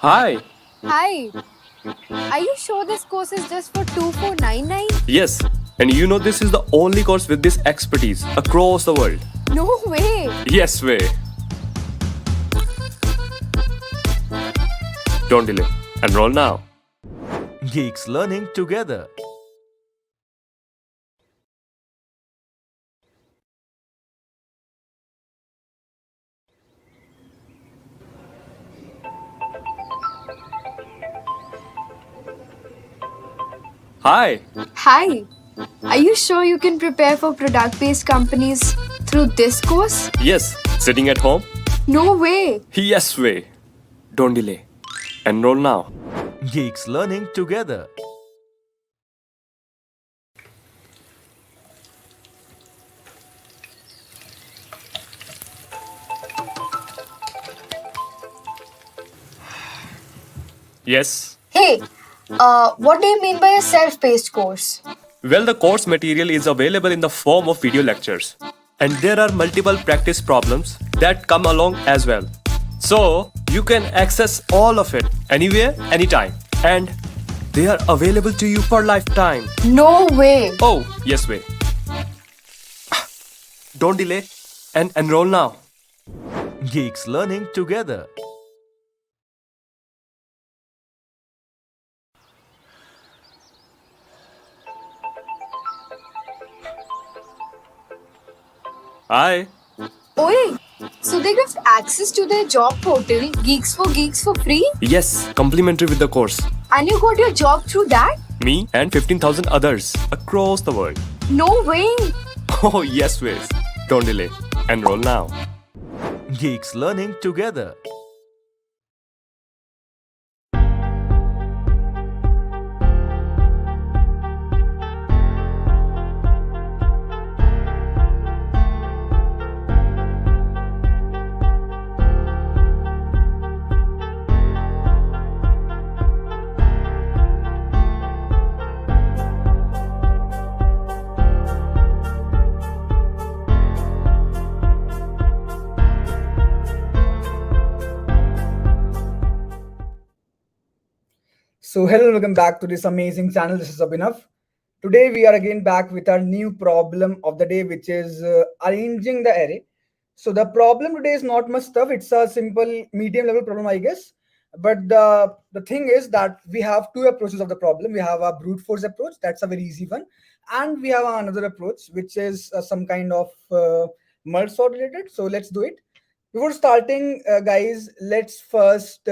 Hi. Hi, are you sure this course is just for 2499? Yes, and you know this is the only course with this expertise across the world. No way! Yes way. Don't delay. Enroll now. Geeks learning together. Hi. Hi, are you sure you can prepare for product based companies through this course? Yes, sitting at home? No way! Yes way. Don't delay. Enroll now. Geeks learning together. Yes. Hey, what do you mean by a self paced course? Well, the course material is available in the form of video lectures. And there are multiple practice problems that come along as well. So, you can access all of it anywhere, anytime. And they are available to you for lifetime. No way! Oh, yes way. Don't delay and enroll now. Geeks learning together. Hi. Oi! So they give access to their job portal, Geeks for free? Yes, complimentary with the course. And you got your job through that? Me and 15,000 others across the world. No way! Oh, yes, ways. Don't delay. Enroll now. Geeks learning together. So, hello, welcome back to this amazing channel. This is Abhinav. Today, we are again back with our new problem of the day, which is arranging the array. So, the problem today is not much tough. It's a simple medium level problem, I guess. But the thing is that we have two approaches of the problem. We have a brute force approach, that's a very easy one. And we have another approach, which is some kind of merge sort related. So, let's do it. Before starting, guys, let's first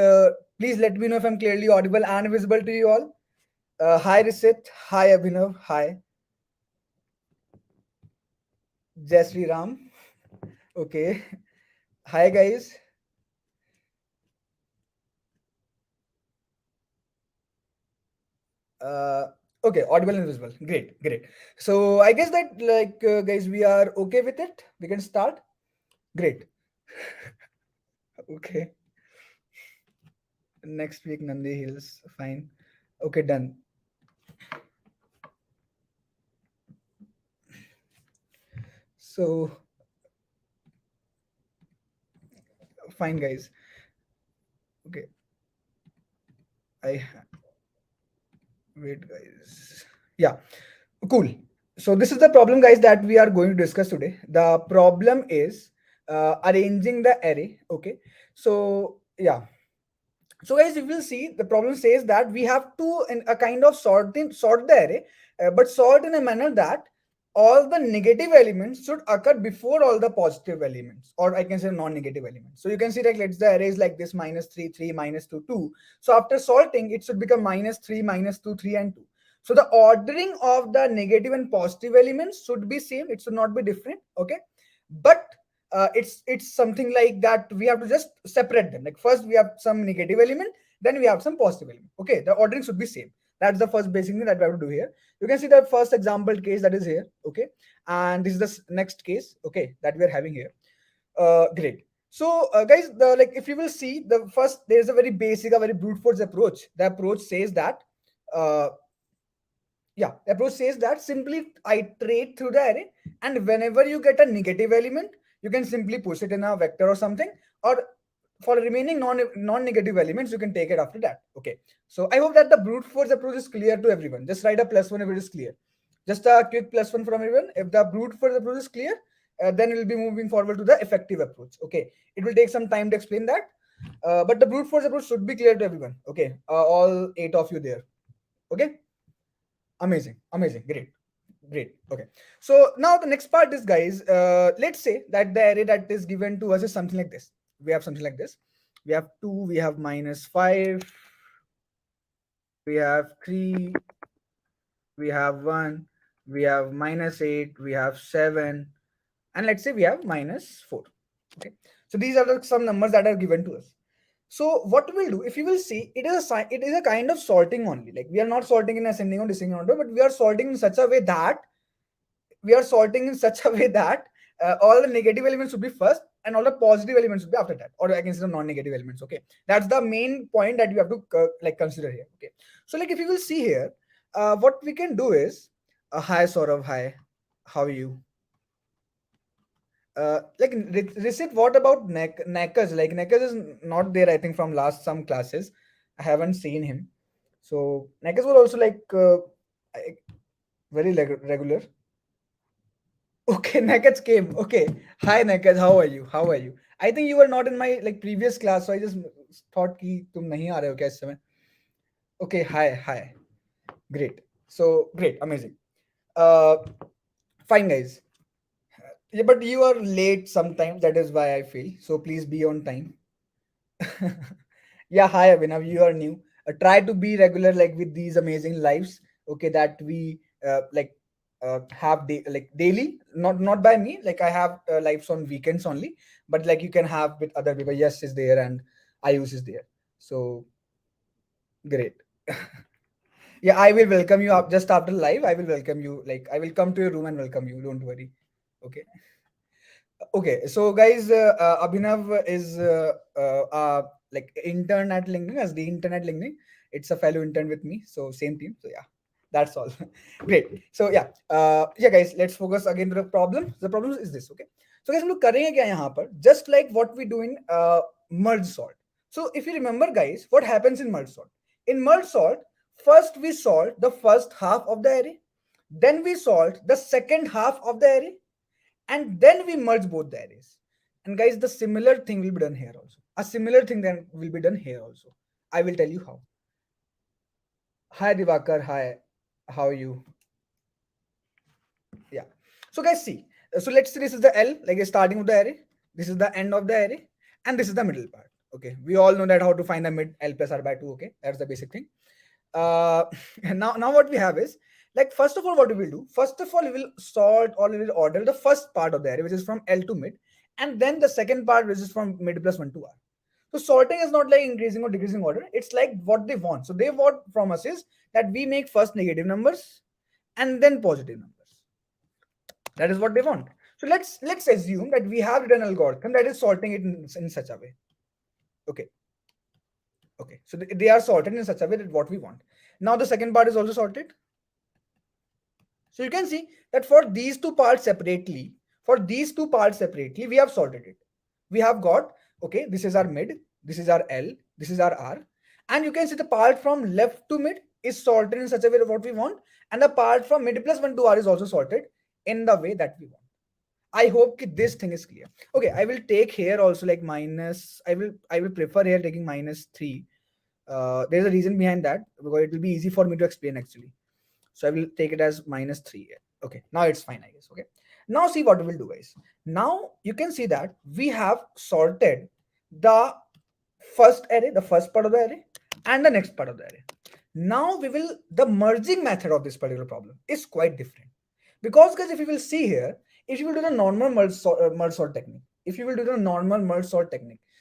please let me know if I'm clearly audible and visible to you all. Hi, Risit. Hi, Abhinav. Hi, Jai Sri Ram. Okay. Hi, guys. Uh, okay, audible and visible. Great, great. So I guess that guys, we are okay with it. We can start. Great. Okay. Next week, Nandi Hills. Fine. Okay, done. So fine, guys. Okay. I wait, guys. Yeah, cool. So this is the problem, guys, that we are going to discuss today. The problem is arranging the array. Okay. So yeah. So guys, if you see, the problem says that we have to in a kind of sort the array, but sort in a manner that all the negative elements should occur before all the positive elements, or I can say non-negative elements. So you can see that let's the array is like this: -3, 3, -2, 2. So after sorting, it should become -3, -2, 3, and 2. So the ordering of the negative and positive elements should be same. It should not be different. Okay, but it's something like that we have to just separate them. Like first we have some negative element, then we have some positive element. Okay, the ordering should be same. That's the first basic thing that we have to do here. You can see the first example case that is here. Okay, and this is the next case, okay, that we are having here. Great. So guys, the like if you will see the first, there's a very basic, a very brute force approach. The approach says that uh, yeah, the approach says that simply iterate through the array, and whenever you get a negative element, you can simply push it in a vector or something, or for remaining non-negative elements, you can take it after that. Okay. So I hope that the brute force approach is clear to everyone. Just write a +1 if it is clear. Just a quick +1 from everyone. If the brute force approach is clear, then we'll be moving forward to the effective approach. Okay. It will take some time to explain that. But the brute force approach should be clear to everyone. Okay. All 8 of you there. Okay. Amazing. Amazing. Great. Great. Okay. So now the next part is, guys, let's say that the array that is given to us is something like this. We have something like this. We have 2, we have -5, we have 3, we have 1, we have -8, we have 7, and let's say we have -4. Okay. So these are some numbers that are given to us. So what we'll do, if you will see, it is a kind of sorting only. Like, we are not sorting in ascending or descending order, but we are sorting in such a way that all the negative elements should be first and all the positive elements should be after that, or I can say the non-negative elements. Okay, that's the main point that you have to like consider here. Okay, so like if you will see here, what we can do is, hi Saurav, hi, how are you? Like Risit, what about Nekas? Like Nekas is not there, I think, from last some classes. I haven't seen him. So Nekas was also like very regular. Okay, Naked came. Okay. Hi Naked, how are you? How are you? I think you were not in my like previous class, so I just thought कि तुम नहीं आ रहे हो क्या इस समय? Okay, hi. Great. So great, amazing. Uh, fine guys. Yeah, but you are late sometimes. That is why I feel. So please be on time. Yeah, hi Abhinav, you are new. Try to be regular, like with these amazing lives. Okay, that we like have like daily. Not by me. Like I have lives on weekends only, but like you can have with other people. Yes is there and Ayush is there. So great. Yeah, I will welcome you up just after live. I will welcome you. Like I will come to your room and welcome you. Don't worry. Okay. Okay, so guys, Abhinav is like intern at LinkedIn, as the intern at LinkedIn. It's a fellow intern with me, so same team. So yeah, that's all. Great. So yeah, guys, let's focus again to the problem. The problem is this. Okay, so guys, हम लोग करेंगे क्या यहाँ पर? Just like what we do in merge sort. So if you remember, guys, what happens in merge sort? In merge sort, first we sort the first half of the array, then we sort the second half of the array, and then we merge both the arrays. And guys, the similar thing will be done here also. A similar thing then will be done here also. I will tell you how. Hi Divakar, hi, how are you? Yeah. So guys, see. So let's say this is the L, like starting of the array. This is the end of the array, and this is the middle part. Okay. We all know that how to find the mid L plus R by 2. Okay. That's the basic thing. uh now what we have is, like, first of all, what we will do, first of all, we will sort or we will order the first part of the array, which is from L to mid, and then the second part, which is from mid plus 1 to R. So sorting is not like increasing or decreasing order. It's like what they want. So they want from us is that we make first negative numbers and then positive numbers. That is what they want. So let's assume that we have written an algorithm that is sorting it in such a way. Okay. Okay, so they are sorted in such a way that what we want. Now the second part is also sorted. So you can see that for these two parts separately, we have sorted it. We have got, okay, this is our mid, this is our L, this is our R. And you can see the part from left to mid is sorted in such a way that what we want. And the part from mid plus 1 to R is also sorted in the way that we want. I hope this thing is clear. Okay, I will take here also like minus, I will prefer here taking -3. There's a reason behind that, because it will be easy for me to explain actually. So I will take it as -3 here. Okay, now it's fine, I guess. Okay, now see what we will do, guys. Now you can see that we have sorted the first array, the first part of the array, and the next part of the array. Now the merging method of this particular problem is quite different. Because, guys, if you will see here, if you will do the normal merge sort technique,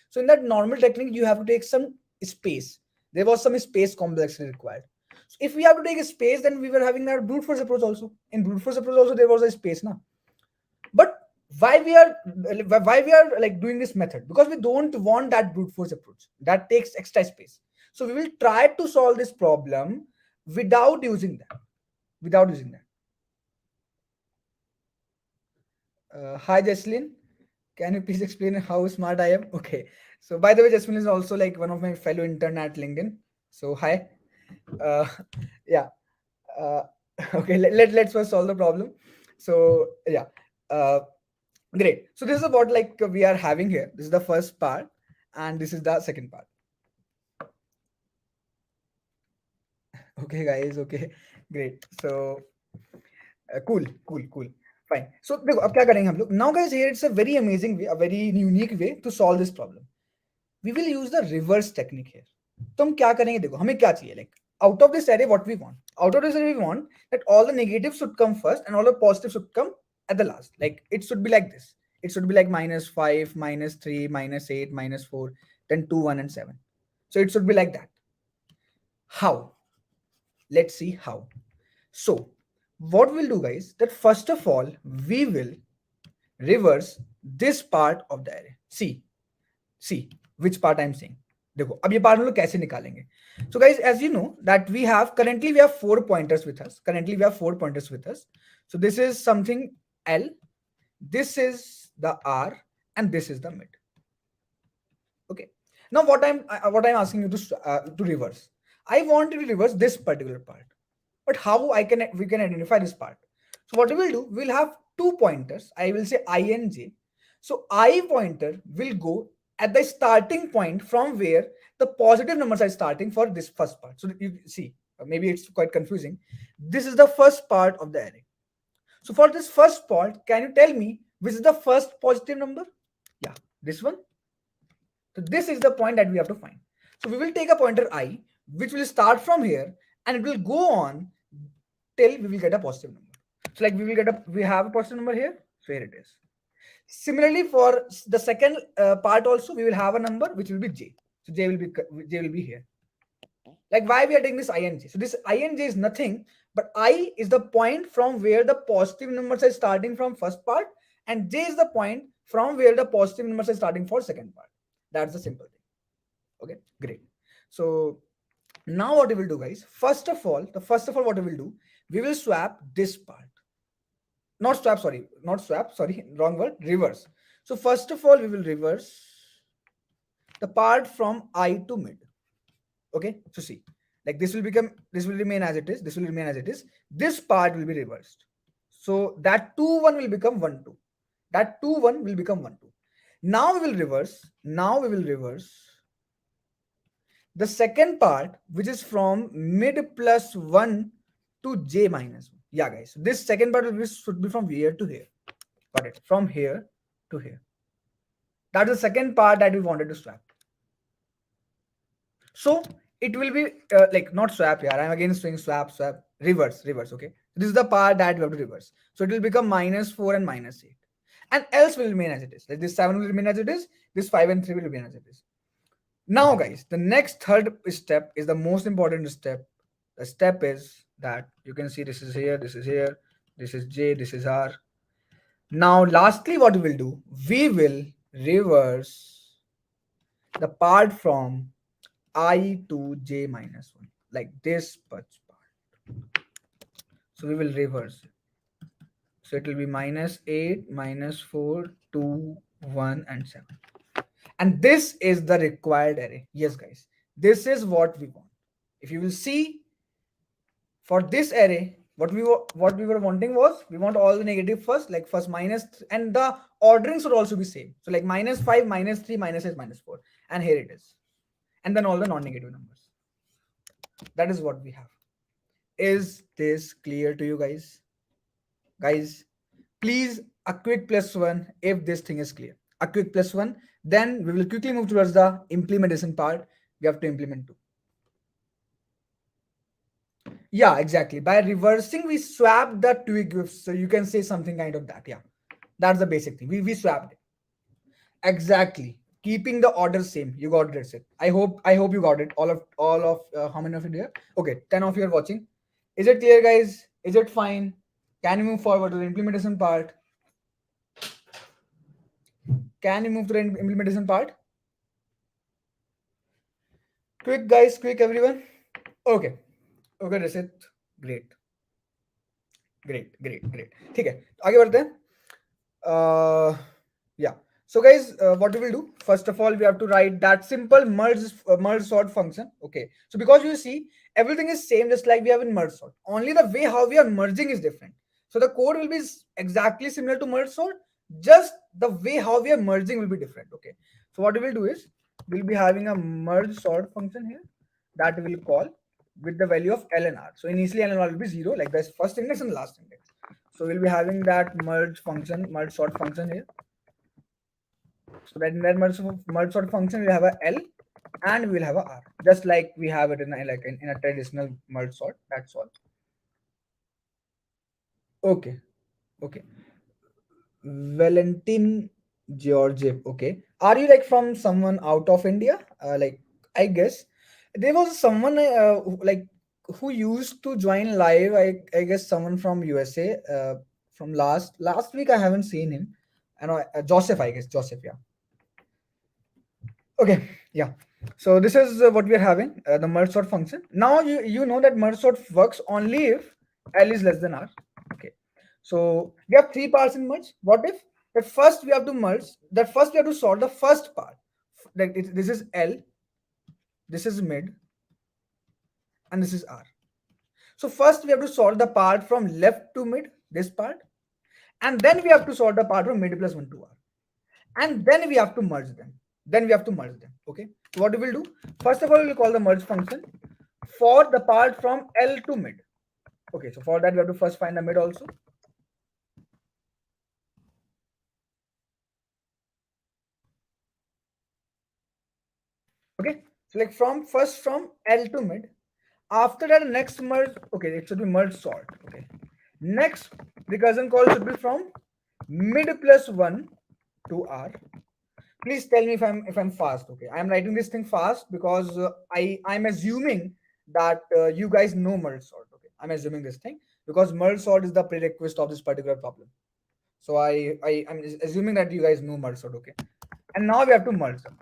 so in that normal technique, you have to take some space. There was some space complexity required. So if we have to take a space, then we were having that brute force approach also. In brute force approach also, there was a space now. But why we are like doing this method? Because we don't want that brute force approach that takes extra space. So we will try to solve this problem without using that. Hi Jesslyn, can you please explain how smart I am? Okay, So by the way, Jasmine is also like one of my fellow intern at LinkedIn. So hi. Uh, yeah. Uh, okay. Let's first solve the problem. So yeah. Uh, great. So this is what like we are having here. This is the first part, and this is the second part. Okay, guys. Okay. Great. So cool. Fine. So देखो अब क्या करेंगे हम लोग? Now guys, here it's a very amazing way, a very unique way to solve this problem. We will use the reverse technique here. तो हम क्या करेंगे? देखो हमें क्या चाहिए? Like out of this array, what we want? Out of this array, we want that all the negatives should come first and all the positives should come at the last. Like it should be like this. It should be like -5, -3, -8, -4, then 2, 1, and 7. So it should be like that. How? Let's see how. So what we'll do, guys, that first of all we will reverse this part of the array. See which part I'm saying. देखो अब ये part हम लोग कैसे निकालेंगे? So guys, as you know that we have currently we have 4 pointers with us. Currently we have 4 pointers with us. So this is something L, this is the R, and this is the mid. Okay. Now what I'm asking you to reverse. I want you to reverse this particular part. But how we can identify this part? So what we will do, we'll have 2 pointers. I will say I and J. So I pointer will go at the starting point from where the positive numbers are starting for this first part. So you see, maybe it's quite confusing. This is the first part of the array. So for this first part, can you tell me which is the first positive number? Yeah, this one. So this is the point that we have to find. So we will take a pointer I, which will start from here, and it will go on till we will get a positive number. So like we have a positive number here. So here it is. Similarly, for the second part also, we will have a number which will be J. So J will be here. Like why we are taking this I and J? So this I and J is nothing but I is the point from where the positive numbers are starting from first part, and J is the point from where the positive numbers are starting for second part. That's the simple thing. Okay, great. So now what we will do, guys? First of all, what we will do, we will swap this part. Not swap, sorry, wrong word, reverse. So first of all, we will reverse the part from I to mid. Okay, so see, like this will remain as it is, this part will be reversed. So that 2 1 will become 1 2. That 2 1 will become 1 2. Now we will reverse the second part, which is from mid plus 1 to J minus 1. Yeah, guys. So this second part should be from here to here. Got it? From here to here. That's the second part that we wanted to swap. So it will be like not swap here. I'm again saying swap, reverse. Okay. This is the part that we have to reverse. So it will become -4 and -8. And else will remain as it is. Like this 7 will remain as it is. This 5 and 3 will remain as it is. Now, guys, the next third step is the most important step. The step is that you can see this is here, this is J, this is R. Now, lastly, what we will do, we will reverse the part from I to J minus 1, like this part. So we will reverse it. So it will be -8, -4, 2, 1, and 7. And this is the required array. Yes, guys, this is what we want. If you will see, for this array, what we were wanting was, we want all the negative first, like first minus, and the ordering should also be same. So like -5, -3, -8, -4, and here it is. And then all the non-negative numbers. That is what we have. Is this clear to you guys? Guys, please a quick +1 if this thing is clear. A quick +1. Then we will quickly move towards the implementation part. We have to implement too. Yeah, exactly. By reversing, we swapped the two equips. So you can say something kind of that. Yeah, that's the basic thing. We swapped it. Exactly. Keeping the order same. You got it. I hope you got it. All of how many of you here? Okay, 10 of you are watching. Is it clear, guys? Is it fine? Can you move forward to the implementation part? Can you move to the implementation part? Quick, guys, quick, everyone. Okay, that's it. Great. ठीक है, आगे बढ़ते हैं. Yeah. So guys, what we will do? First of all, we have to write that simple merge sort function. Okay. So because you see everything is same, just like we have in merge sort. Only the way how we are merging is different. So the code will be exactly similar to merge sort. Just the way how we are merging will be different. Okay. So what we will do is we'll be having a merge sort function here that we will call with the value of L and R. So initially L and R will be 0, like this first index and last index. So we'll be having that merge sort function here. So that in that merge sort function, we'll have a L and we'll have a R, just like we have it in a traditional merge sort. That's all. Okay, okay. Valentin Georgiev. Okay, are you like from someone out of India? Like I guess there was someone who used to join live. I guess someone from USA. From last week, I haven't seen him. I know Joseph. I guess Joseph. Yeah. Okay, yeah. So this is what we are having, the merge sort function. Now you know that merge sort works only if L is less than R. Okay. So we have three parts in merge. What if that first we have to merge, that first we have to solve the first part. Like this is L, this is mid, and this is R. So first we have to solve the part from left to mid, this part, and then we have to solve the part from mid plus 1 to R. And then we have to merge them. Okay. So what we will do? First of all, we will call the merge function for the part from L to mid. Okay. So for that, we have to first find the mid also. Okay. So like from L to mid. After that, next merge. Okay, it should be merge sort. Okay. Next recursion call should be from mid plus 1 to R. Please tell me if I'm fast. Okay, I'm writing this thing fast because I'm assuming that you guys know merge sort. Okay, I'm assuming this thing because merge sort is the prerequisite of this particular problem. So I'm assuming that you guys know merge sort. Okay, and now we have to merge them.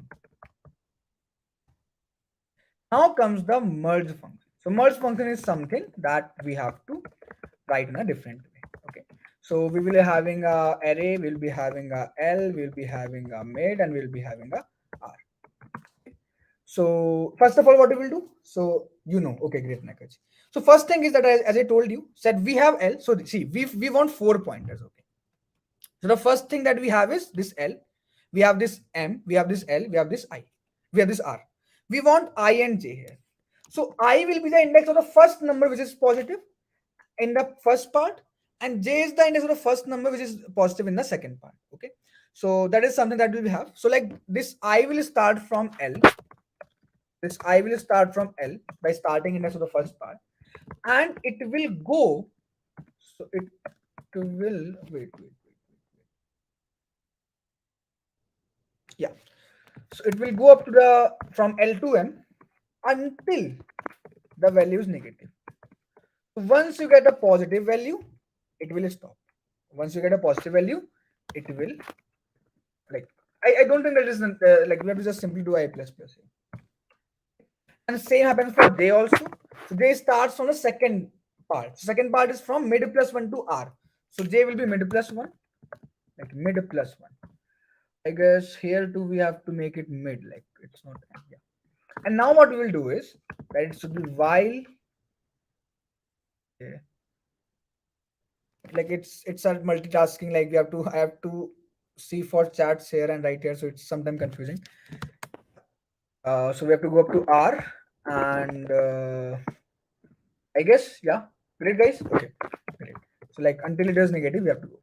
Now comes the merge function. So merge function is something that we have to write in a different way. Okay. So we will be having a array, we'll be having a L, we'll be having a mid, and we'll be having a R. So first of all, what we will do? So okay, great, Nakaj. So first thing is that as I told you, said we have L. So see, we want 4 pointers. Okay. So the first thing that we have is this L, we have this M, we have this L, we have this I, we have this R. We want I and J here. So I will be the index of the first number which is positive in the first part, and J is the index of the first number which is positive in the second part. Okay. So that is something that we have. So like this I will start from L. This I will start from L by starting index of the first part, and it will go. So it will wait. Yeah. So it will go up to the from L to M until the value is negative. Once you get a positive value, it will stop. Once you get a positive value, it will like I don't think that is like we have to just simply do I plus plus here. And the same happens for J also. So J starts from the second part. Second part is from mid plus 1 to R. So J will be mid plus 1, like mid plus 1. I guess here too we have to make it mid, like it's not. Yeah. And now what we will do is that it should be while. Okay. Like it's a multitasking. Like I have to see for chats here and right here, so it's sometimes confusing. So we have to go up to R and I guess yeah. Great guys. Okay. Great. So like until it is negative, we have to go.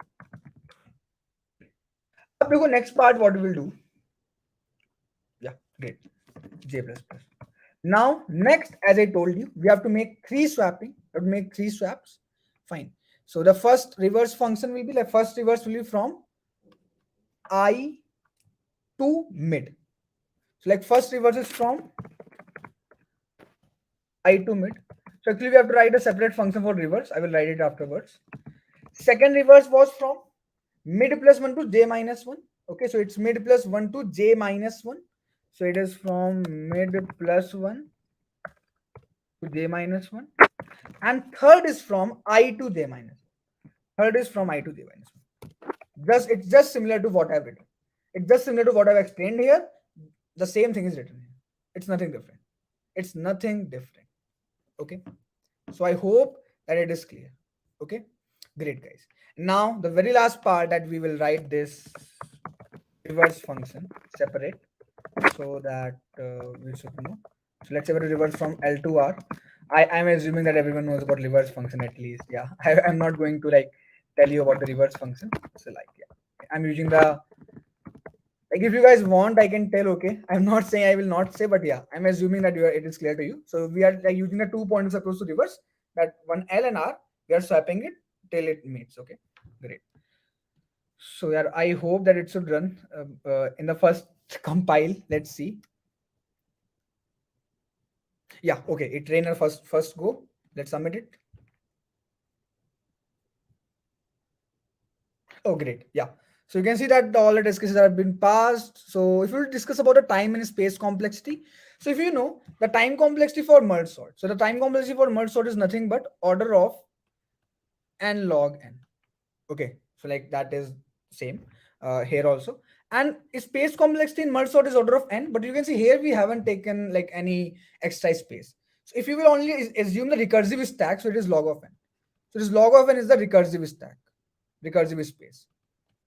Up to go next part. What we will do? Yeah. Great. J plus plus. Now next, as I told you, we have to make three swapping. We have to make three swaps. Fine. So the first reverse function will be like first reverse will be from I to mid. So like first reverse is from I to mid. So actually we have to write a separate function for reverse. I will write it afterwards. Second reverse was from mid plus 1 to j minus 1. Okay, so it's mid plus 1 to j minus 1. So it is from mid plus 1 to j minus 1. And third is from I to j minus 1. Third is from I to j minus 1. It's just similar to what I've written. It's just similar to what I've explained here. The same thing is written here. It's nothing different. It's nothing different. Okay. So I hope that it is clear. Okay. Great, guys. Now the very last part that we will write this reverse function separate so that we should know. So let's say we reverse from L to R. I'm assuming that everyone knows about reverse function at least. Yeah, I'm not going to like tell you about the reverse function. So like yeah, I'm using the like if you guys want, I can tell. Okay, I'm not saying I will not say, but yeah, I'm assuming that it is clear to you. So we are like using the 2 pointers approach to reverse. That one L and R, we are swapping it till it meets. Okay, great. So yeah, I hope that it should run in the first compile. Let's see. Yeah, okay. It ran first go. Let's submit it. Oh, great. Yeah. So you can see that all the test cases have been passed. So if we discuss about the time and space complexity, so if you know the time complexity for merge sort, so the time complexity for merge sort is nothing but order of n log n. Okay, so like that is same here also. And space complexity in merge sort is order of n, but you can see here we haven't taken like any extra space. So if you will only assume the recursive stack, so it is log of n. So this log of n is the recursive stack, recursive space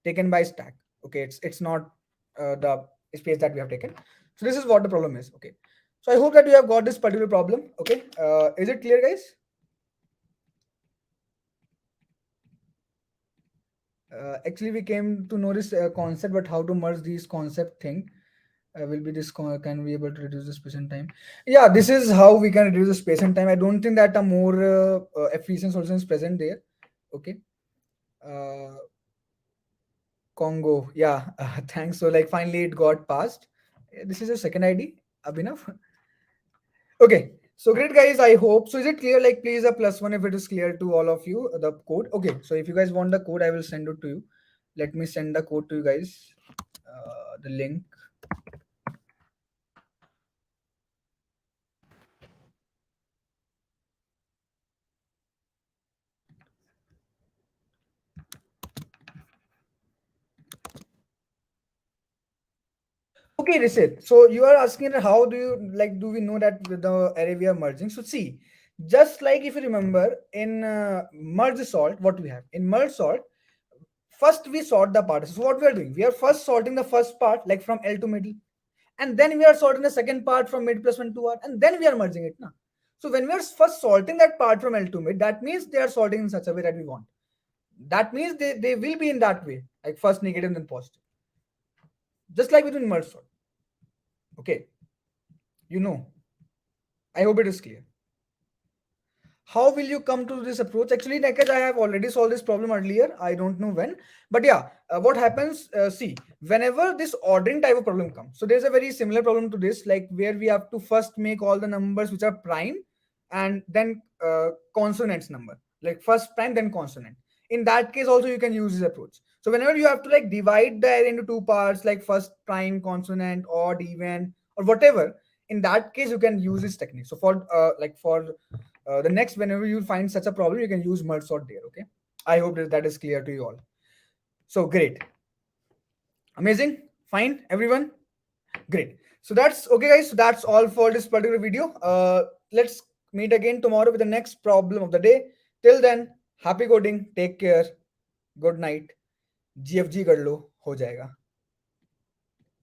taken by stack. Okay, it's not the space that we have taken. So this is what the problem is. Okay, so I hope that you have got this particular problem. Okay, is it clear, guys? Actually, we came to know this concept, but how to merge these concept thing will be this. Can we able to reduce the space and time? Yeah, this is how we can reduce the space and time. I don't think that a more efficient solution is present there. Okay. Uh, Congo. Yeah, thanks. So like finally it got passed. This is your second ID, Abhinav. Okay. So great, guys. I hope so. Is it clear? Like please a +1 if it is clear to all of you. The code. Okay. So if you guys want the code, I will send it to you. Let me send the code to you guys. The link. Okay, Risit. So you are asking that how do you like do we know that with the array we are merging? So see, just like if you remember in merge sort, what we have in merge sort, first we sort the parts. So what we are doing, we are first sorting the first part like from L to middle, and then we are sorting the second part from mid plus 1 to R, and then we are merging it now. So when we are first sorting that part from L to mid, that means they are sorting in such a way that we want. That means they will be in that way, like first negative then positive, just like within merge sort. Okay, you know. I hope it is clear. How will you come to this approach? Actually, Nekaj, I have already solved this problem earlier. I don't know when, but yeah, what happens? See, whenever this ordering type of problem comes, so there's a very similar problem to this, like where we have to first make all the numbers which are prime, and then consonants number, like first prime then consonant. In that case, also you can use this approach. So whenever you have to like divide the array into two parts, like first prime, consonant, odd, even, or whatever, in that case you can use this technique. So for the next whenever you find such a problem, you can use merge sort there. Okay, I hope that is clear to you all. So great, amazing, fine, everyone, great. So that's okay, guys. So that's all for this particular video. Let's meet again tomorrow with the next problem of the day. Till then, happy coding, take care, good night. GFG कर लो, हो जाएगा.